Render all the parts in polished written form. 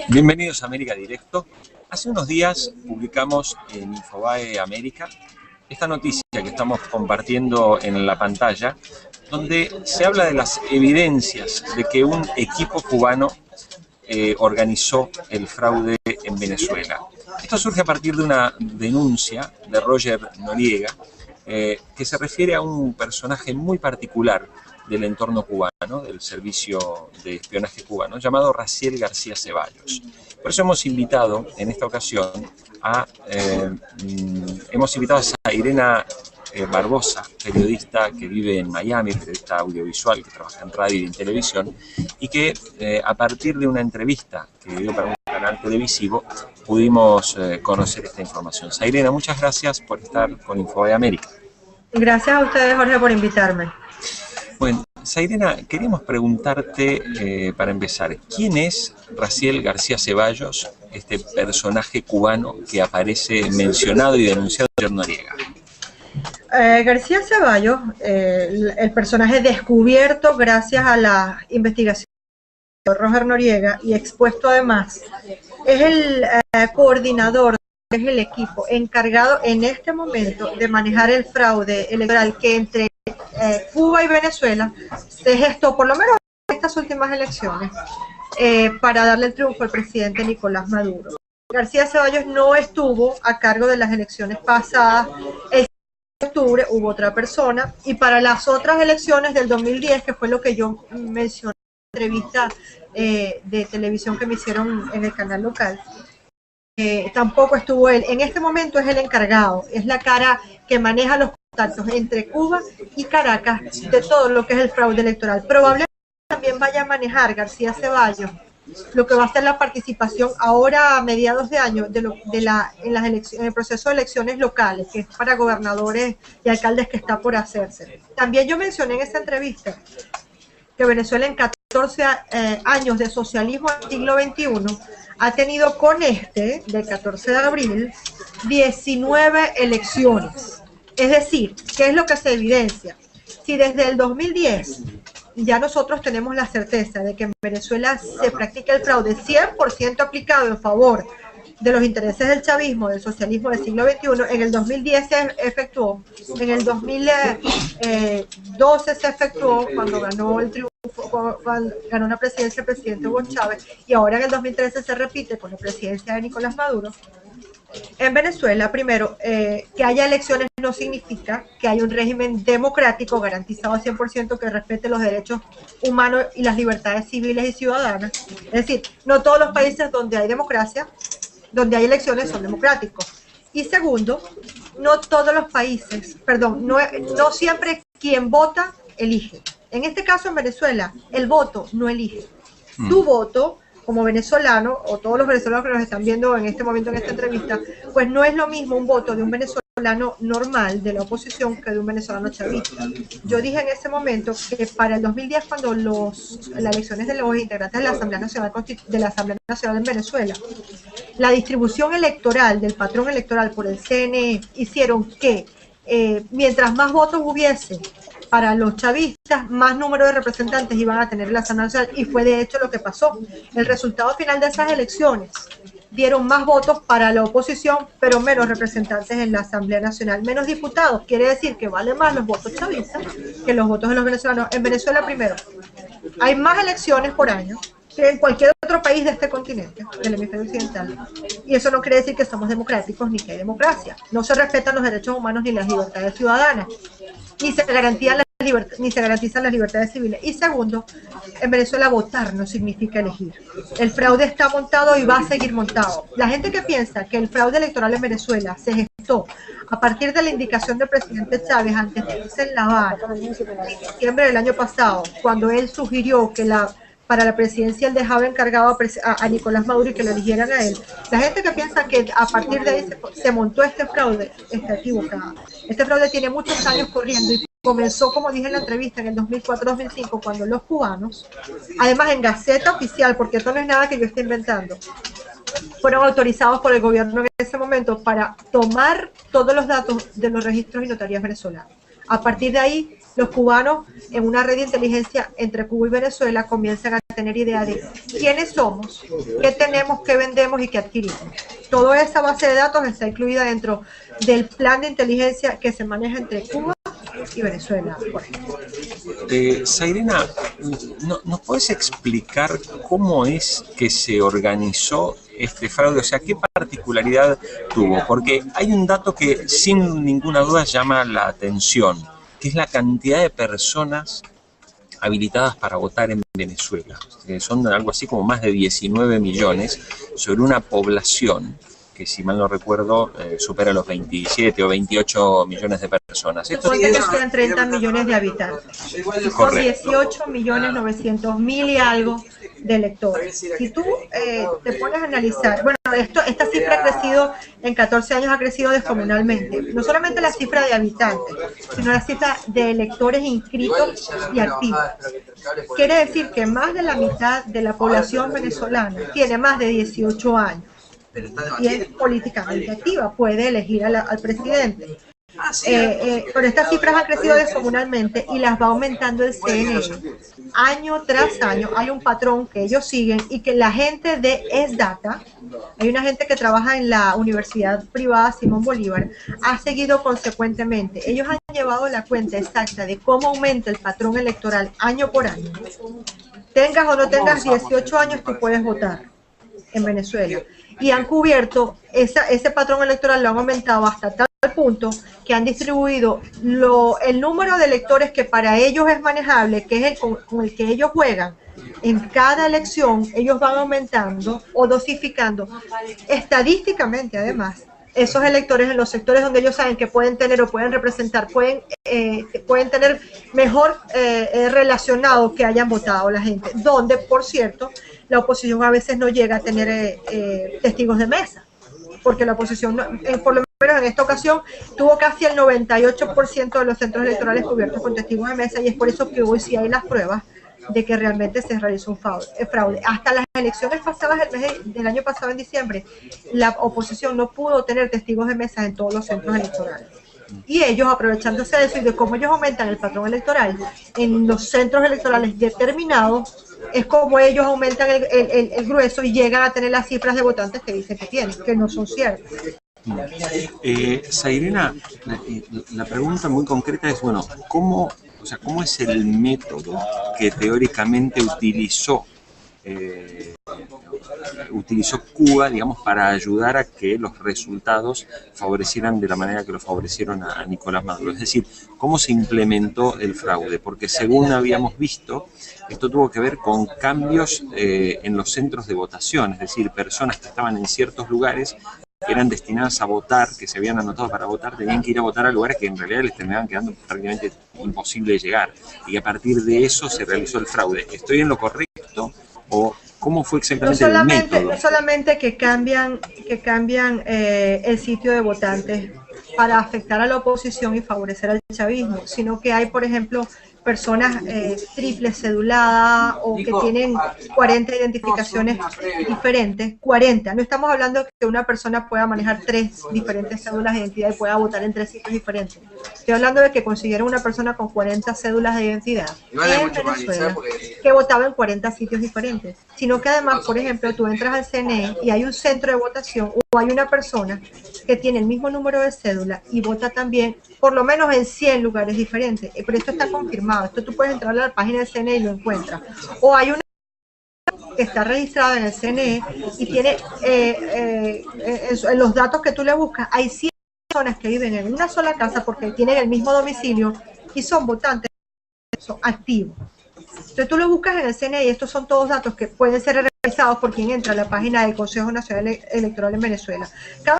Bienvenidos a América Directo. Hace unos días publicamos en Infobae América esta noticia que estamos compartiendo en la pantalla, donde se habla de las evidencias de que un equipo cubano organizó el fraude en Venezuela. Esto surge a partir de una denuncia de Roger Noriega, que se refiere a un personaje muy particular del entorno cubano, del servicio de espionaje cubano, llamado Raciel García Ceballos. Por eso hemos invitado en esta ocasión a Zairena Barbosa, periodista que vive en Miami, periodista audiovisual que trabaja en radio y en televisión, y que a partir de una entrevista que dio para un canal televisivo pudimos conocer esta información. Zairena, muchas gracias por estar con Infobae América. Gracias a ustedes, Jorge, por invitarme. Bueno, Zairena, queríamos preguntarte para empezar, ¿quién es Raciel García Ceballos, este personaje cubano que aparece mencionado y denunciado por Noriega? García Ceballos, el personaje descubierto gracias a la investigación de Roger Noriega y expuesto además, es el coordinador, es el equipo encargado en este momento de manejar el fraude electoral que entre Cuba y Venezuela se gestó, por lo menos en estas últimas elecciones, para darle el triunfo al presidente Nicolás Maduro. García Ceballos no estuvo a cargo de las elecciones pasadas. El 7 de octubre hubo otra persona, y para las otras elecciones del 2010, que fue lo que yo mencioné en la entrevista de televisión que me hicieron en el canal local, tampoco estuvo él. En este momento es el encargado, es la cara que maneja los contactos entre Cuba y Caracas de todo lo que es el fraude electoral. Probablemente también vaya a manejar García Ceballos lo que va a ser la participación ahora a mediados de año en el proceso de elecciones locales, que es para gobernadores y alcaldes que está por hacerse. También yo mencioné en esa entrevista que Venezuela en 14 años de socialismo del siglo XXI ha tenido con del 14 de abril, 19 elecciones. Es decir, ¿qué es lo que se evidencia? Si desde el 2010 ya nosotros tenemos la certeza de que en Venezuela se practica el fraude 100% aplicado en favor de los intereses del chavismo, del socialismo del siglo XXI, en el 2010 se efectuó, en el 2012 se efectuó cuando ganó el triunfo, cuando ganó la presidencia el presidente Hugo Chávez, y ahora en el 2013 se repite con la presidencia de Nicolás Maduro. En Venezuela, primero, que haya elecciones no significa que haya un régimen democrático garantizado al 100% que respete los derechos humanos y las libertades civiles y ciudadanas. Es decir, no todos los países donde hay democracia, donde hay elecciones, son democráticos. Y segundo, no todos los países, no siempre quien vota elige. En este caso, en Venezuela, el voto no elige. Tu voto, como venezolano, o todos los venezolanos que nos están viendo en este momento en esta entrevista, pues no es lo mismo un voto de un venezolano normal de la oposición que de un venezolano chavista. Yo dije en ese momento que para el 2010, cuando las elecciones de los integrantes de la Asamblea Nacional en Venezuela, la distribución electoral del patrón electoral por el CNE hicieron que mientras más votos hubiese para los chavistas, más número de representantes iban a tener la Asamblea Nacional, y fue de hecho lo que pasó. El resultado final de esas elecciones dieron más votos para la oposición, pero menos representantes en la Asamblea Nacional, menos diputados. Quiere decir que valen más los votos chavistas que los votos de los venezolanos. En Venezuela, primero, hay más elecciones por año que en cualquier otro país de este continente, del hemisferio occidental, y eso no quiere decir que somos democráticos ni que hay democracia. No se respetan los derechos humanos ni las libertades ciudadanas, ni se garantizan las libertades civiles. Y segundo, en Venezuela votar no significa elegir. El fraude está montado y va a seguir montado. La gente que piensa que el fraude electoral en Venezuela se gestó a partir de la indicación del presidente Chávez antes de irse en La Habana en diciembre del año pasado, cuando él sugirió que para la presidencia él dejaba encargado a Nicolás Maduro y que lo eligieran a él. La gente que piensa que a partir de ahí se montó este fraude está equivocada. Este fraude tiene muchos años corriendo y comenzó, como dije en la entrevista, en el 2004-2005, cuando los cubanos, además en Gaceta Oficial, porque esto no es nada que yo esté inventando, fueron autorizados por el gobierno en ese momento para tomar todos los datos de los registros y notarías venezolanos. A partir de ahí Los cubanos, en una red de inteligencia entre Cuba y Venezuela, comienzan a tener idea de quiénes somos, qué tenemos, qué vendemos y qué adquirimos. Toda esa base de datos está incluida dentro del plan de inteligencia que se maneja entre Cuba y Venezuela, por ejemplo. Zairena, ¿nos puedes explicar cómo es que se organizó este fraude? O sea, ¿qué particularidad tuvo? Porque hay un dato que sin ninguna duda llama la atención, que es la cantidad de personas habilitadas para votar en Venezuela. Son algo así como más de 19 millones sobre una población que, si mal no recuerdo, supera los 27 o 28 millones de personas. Esto que sean 30 millones de habitantes. Y son 18.900.000 y algo de electores. Si tú te pones a analizar, bueno, esta cifra ha crecido, en 14 años ha crecido descomunalmente. No solamente la cifra de habitantes, sino la cifra de electores inscritos y activos. Quiere decir que más de la mitad de la población venezolana tiene más de 18 años. Y es políticamente activa, puede elegir al presidente. Pero estas cifras han crecido descomunalmente y las va aumentando el CNE. Año tras año hay un patrón que ellos siguen y que la gente de ESDATA, hay una gente que trabaja en la Universidad Privada Simón Bolívar, ha seguido consecuentemente. Ellos han llevado la cuenta exacta de cómo aumenta el patrón electoral año por año. Tengas o no tengas 18 años, tú puedes votar en Venezuela. Y han cubierto ese patrón electoral, lo han aumentado hasta tal punto que han distribuido el número de electores que para ellos es manejable, que es el con el que ellos juegan. En cada elección ellos van aumentando o dosificando estadísticamente, además, esos electores en los sectores donde ellos saben que pueden tener o pueden representar, pueden tener mejor relacionado que hayan votado la gente, donde, por cierto, la oposición a veces no llega a tener testigos de mesa, porque la oposición, por lo menos en esta ocasión, tuvo casi el 98% de los centros electorales cubiertos con testigos de mesa, y es por eso que hoy sí hay las pruebas de que realmente se realizó un fraude. Hasta las elecciones pasadas, el mes del año pasado, en diciembre, la oposición no pudo tener testigos de mesa en todos los centros electorales. Y ellos, aprovechándose de eso y de cómo ellos aumentan el patrón electoral en los centros electorales determinados, es como ellos aumentan el grueso y llegan a tener las cifras de votantes que dicen que tienen, que no son ciertas. Zairena, la pregunta muy concreta es, bueno, ¿cómo es el método que teóricamente utilizó Cuba, digamos, para ayudar a que los resultados favorecieran de la manera que lo favorecieron a Nicolás Maduro? Es decir, ¿cómo se implementó el fraude? Porque según habíamos visto, esto tuvo que ver con cambios en los centros de votación, es decir, personas que estaban en ciertos lugares que eran destinadas a votar, que se habían anotado para votar, tenían que ir a votar a lugares que en realidad les terminaban quedando prácticamente imposible de llegar. Y a partir de eso se realizó el fraude. ¿Estoy en lo correcto? ¿O cómo fue exactamente el método? No solamente que cambian el sitio de votantes para afectar a la oposición y favorecer al chavismo, sino que hay, por ejemplo, personas triple ceduladas o que tienen 40 identificaciones diferentes, 40. No estamos hablando de que una persona pueda manejar 3 diferentes cédulas de identidad y pueda votar en 3 sitios diferentes. Estoy hablando de que consiguieron una persona con 40 cédulas de identidad en Venezuela que votaba en 40 sitios diferentes. Sino que además, por ejemplo, tú entras al CNE y hay un centro de votación o hay una persona que tiene el mismo número de cédula y vota también por lo menos en 100 lugares diferentes. Pero esto está confirmado. Esto tú puedes entrar a la página del CNE y lo encuentras. O hay una que está registrada en el CNE y tiene en los datos que tú le buscas, hay 100 personas que viven en una sola casa porque tienen el mismo domicilio y son votantes, son activos. Entonces tú lo buscas en el CNE y estos son todos datos que pueden ser revisados por quien entra a la página del Consejo Nacional Electoral en Venezuela. Cada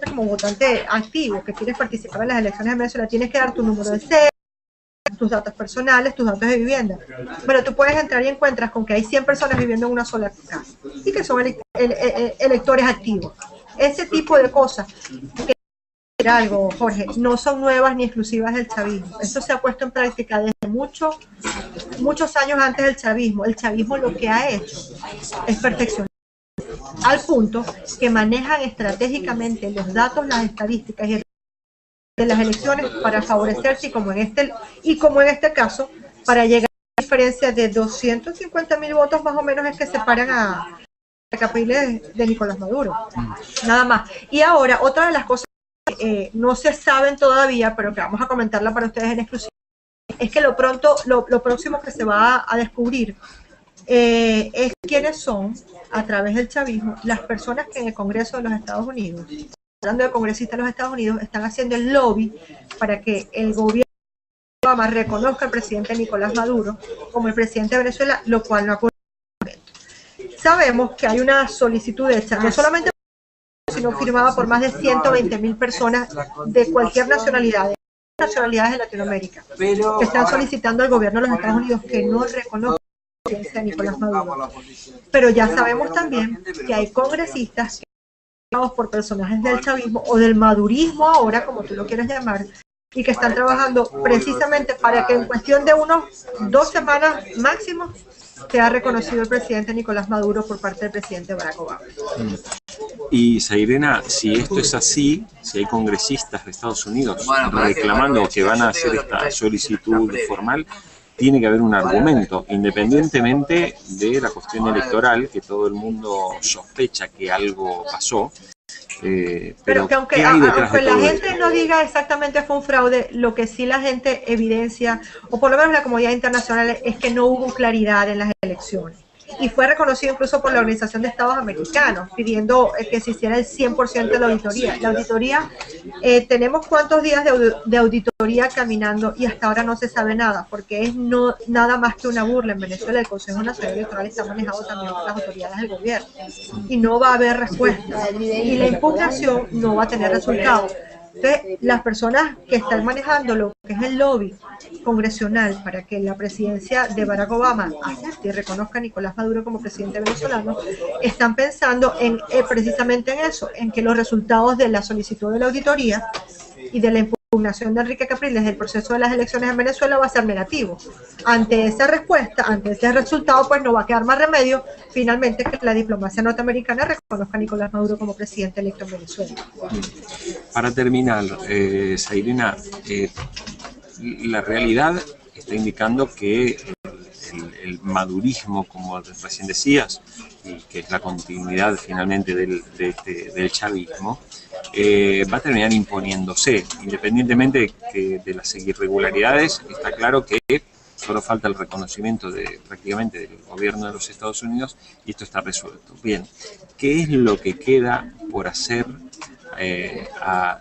como votante activo que quieres participar en las elecciones en Venezuela, tienes que dar tu número de cédula, tus datos personales, tus datos de vivienda. Pero tú puedes entrar y encuentras con que hay 100 personas viviendo en una sola casa y que son electores activos. Ese tipo de cosas, que algo, Jorge, no son nuevas ni exclusivas del chavismo. Esto se ha puesto en práctica desde muchos años antes del chavismo. El chavismo lo que ha hecho es perfeccionar al punto que manejan estratégicamente los datos, las estadísticas y de las elecciones para favorecerse y como en este caso, para llegar a una diferencia de 250.000 votos más o menos es que separan a Capriles de Nicolás Maduro. Nada más. Y ahora, otra de las cosas que no se saben todavía, pero que vamos a comentarla para ustedes en exclusiva, es que lo próximo que se va a descubrir es quiénes son, a través del chavismo, las personas que en el Congreso de los Estados Unidos, hablando de congresistas de los Estados Unidos, están haciendo el lobby para que el gobierno de Obama reconozca al presidente Nicolás Maduro como el presidente de Venezuela, lo cual no ha ocurrido. Sabemos que hay una solicitud hecha, no solamente sino firmada por más de 120.000 personas de cualquier nacionalidad, de nacionalidades de Latinoamérica, que están solicitando al gobierno de los Estados Unidos que no reconozca la presidencia de Nicolás Maduro. Pero ya sabemos también que hay congresistas por personajes del chavismo o del madurismo ahora, como tú lo quieras llamar, y que están trabajando precisamente para que en cuestión de unos 2 semanas máximo sea reconocido el presidente Nicolás Maduro por parte del presidente Barack Obama. Y Zairena, si esto es así, si hay congresistas de Estados Unidos reclamando que van a hacer esta solicitud formal, tiene que haber un argumento, independientemente de la cuestión electoral, que todo el mundo sospecha que algo pasó. Pero que aunque la gente no diga exactamente fue un fraude, lo que sí la gente evidencia, o por lo menos la comunidad internacional, es que no hubo claridad en las elecciones. Y fue reconocido incluso por la Organización de Estados Americanos, pidiendo que se hiciera el 100% de la auditoría. La auditoría, tenemos cuántos días de auditoría caminando y hasta ahora no se sabe nada, porque es nada más que una burla. En Venezuela el Consejo Nacional Electoral está manejado también por las autoridades del gobierno y no va a haber respuesta. Y la impugnación no va a tener resultados. Entonces, las personas que están manejando lo que es el lobby congresional para que la presidencia de Barack Obama acepte y reconozca a Nicolás Maduro como presidente venezolano, están pensando precisamente en eso, en que los resultados de la solicitud de la auditoría y de la impugnación de Enrique Capriles del proceso de las elecciones en Venezuela va a ser negativo. Ante esa respuesta, ante ese resultado, pues no va a quedar más remedio finalmente que la diplomacia norteamericana reconozca a Nicolás Maduro como presidente electo en Venezuela. Para terminar, Zairena, la realidad está indicando que el madurismo, como recién decías, y que es la continuidad finalmente del chavismo, va a terminar imponiéndose, independientemente de las irregularidades. Está claro que solo falta el reconocimiento prácticamente del gobierno de los Estados Unidos y esto está resuelto. Bien, ¿qué es lo que queda por hacer a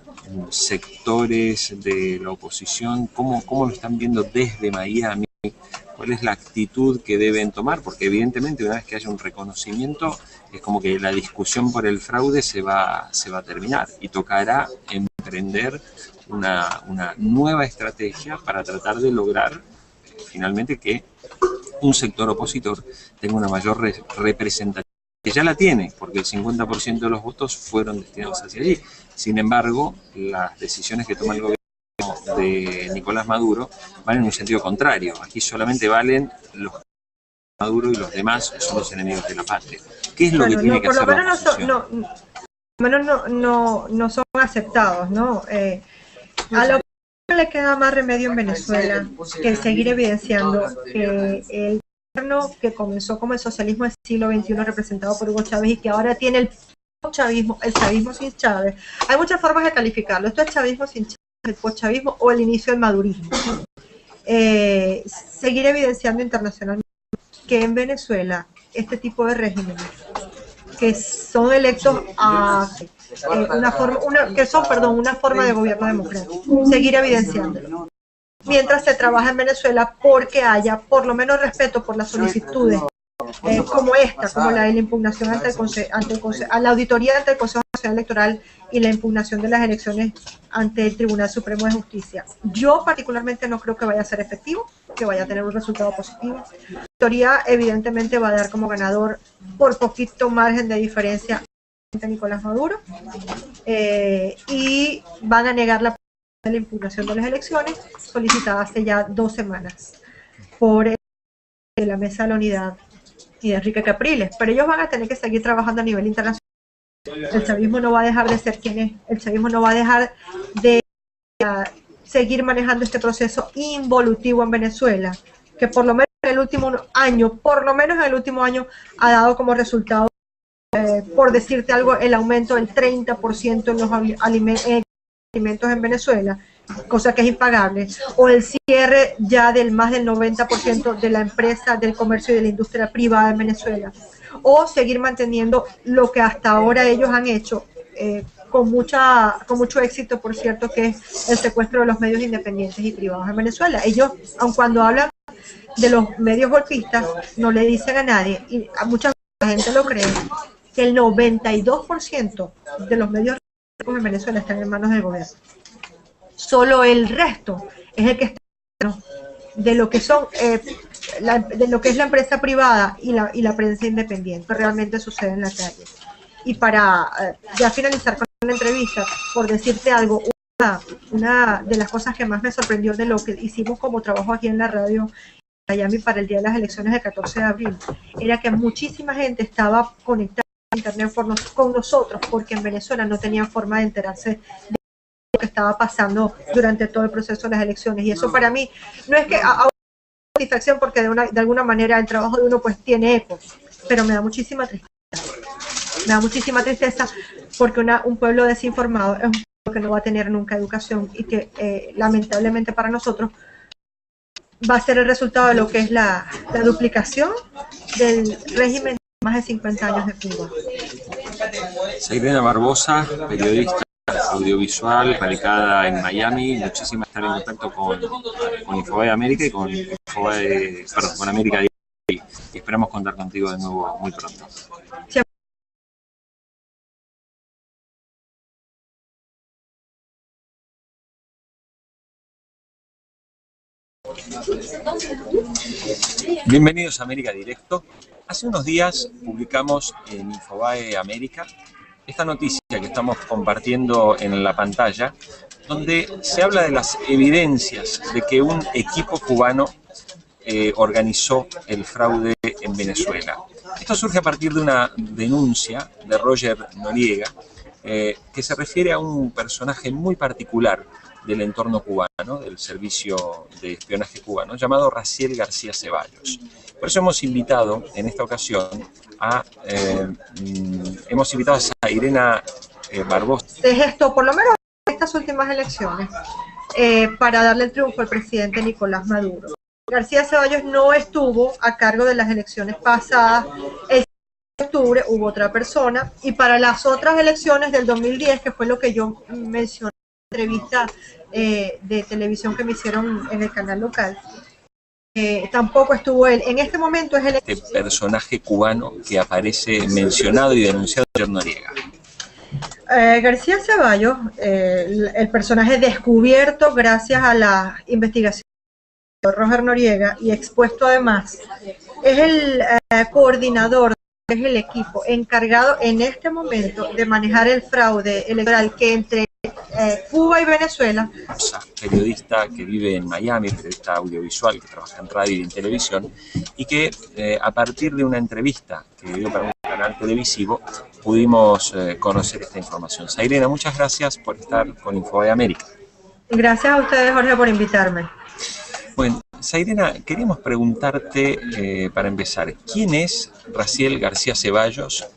sectores de la oposición? ¿Cómo lo están viendo desde Miami? ¿Cuál es la actitud que deben tomar? Porque evidentemente una vez que haya un reconocimiento es como que la discusión por el fraude se va a terminar y tocará emprender una nueva estrategia para tratar de lograr finalmente que un sector opositor tenga una mayor representación, que ya la tiene, porque el 50% de los votos fueron destinados hacia allí. Sin embargo, las decisiones que toma el gobierno de Nicolás Maduro van en un sentido contrario. Aquí solamente valen los Maduro y los demás son los enemigos de la patria. ¿Qué es lo que tiene que hacer la oposición? Por lo menos no son aceptados, ¿no? A la oposición le queda más remedio en Venezuela que seguir evidenciando que el gobierno que comenzó como el socialismo del siglo XXI representado por Hugo Chávez y que ahora tiene el chavismo sin Chávez. Hay muchas formas de calificarlo. Esto es chavismo sin Chávez, el postchavismo o el inicio del madurismo. Seguir evidenciando internacionalmente que en Venezuela este tipo de regímenes que son electos a una forma de gobierno democrático, seguir evidenciándolo mientras se trabaja en Venezuela porque haya por lo menos respeto por las solicitudes como esta, como la de la impugnación a la auditoría ante el Consejo Nacional Electoral y la impugnación de las elecciones ante el Tribunal Supremo de Justicia. Yo particularmente no creo que vaya a ser efectivo, que vaya a tener un resultado positivo. La auditoría evidentemente va a dar como ganador por poquito margen de diferencia a Nicolás Maduro y van a negar la impugnación de las elecciones solicitada hace ya 2 semanas por la Mesa de la Unidad y de Enrique Capriles, pero ellos van a tener que seguir trabajando a nivel internacional. El chavismo no va a dejar de ser quien es, el chavismo no va a dejar de seguir manejando este proceso involutivo en Venezuela, que por lo menos en el último año, ha dado como resultado, por decirte algo, el aumento del 30% en los alimentos en Venezuela, cosa que es impagable, o el cierre ya del más del 90% de la empresa, del comercio y de la industria privada en Venezuela, o seguir manteniendo lo que hasta ahora ellos han hecho, con mucho éxito, por cierto, que es el secuestro de los medios independientes y privados en Venezuela. Ellos, aun cuando hablan de los medios golpistas, no le dicen a nadie, y a mucha gente lo cree, que el 92% de los medios en Venezuela están en manos del gobierno. Solo el resto es el que está en manos de lo que son de lo que es la empresa privada y la prensa independiente. Realmente sucede en la calle. Y para ya finalizar con la entrevista, por decirte algo, una de las cosas que más me sorprendió de lo que hicimos como trabajo aquí en la radio Miami para el día de las elecciones del 14 de abril, era que muchísima gente estaba conectada a internet con nosotros, porque en Venezuela no tenían forma de enterarse de lo que estaba pasando durante todo el proceso de las elecciones. Y eso para mí no es que satisfacción, porque de alguna manera el trabajo de uno pues tiene eco, pero me da muchísima tristeza. Me da muchísima tristeza porque un pueblo desinformado es un pueblo que no va a tener nunca educación, y que lamentablemente para nosotros va a ser el resultado de lo que es la duplicación del régimen de más de 50 años de Cuba. Sairena Barbosa, periodista audiovisual, radicada en Miami. Muchísimas estar en contacto con Infobae América y con América Directo, y esperamos contar contigo de nuevo muy pronto. Bienvenidos a América Directo. Hace unos días publicamos en Infobae América esta noticia que estamos compartiendo en la pantalla, donde se habla de las evidencias de que un equipo cubano organizó el fraude en Venezuela. Esto surge a partir de una denuncia de Roger Noriega, que se refiere a un personaje muy particular del entorno cubano, del servicio de espionaje cubano, llamado Raciel García Ceballos. Por eso hemos invitado en esta ocasión a Sairena Barbosa. Se gestó, por lo menos en estas últimas elecciones, para darle el triunfo al presidente Nicolás Maduro. García Ceballos no estuvo a cargo de las elecciones pasadas. El 6 de octubre hubo otra persona, y para las otras elecciones del 2010, que fue lo que yo mencioné en la entrevista de televisión que me hicieron en el canal local, tampoco estuvo él. En este momento es el personaje cubano que aparece mencionado y denunciado por Noriega. García Ceballos, el personaje descubierto gracias a la investigación de Roger Noriega y expuesto además, es el coordinador, es el equipo encargado en este momento de manejar el fraude electoral que entre Cuba y Venezuela. Periodista que vive en Miami, periodista audiovisual que trabaja en radio y en televisión, y que a partir de una entrevista que dio para un canal televisivo pudimos conocer esta información. Sairena, muchas gracias por estar con Infobae América. Gracias a ustedes, Jorge, por invitarme. Bueno, Sairena, queríamos preguntarte para empezar, ¿quién es Raciel García Ceballos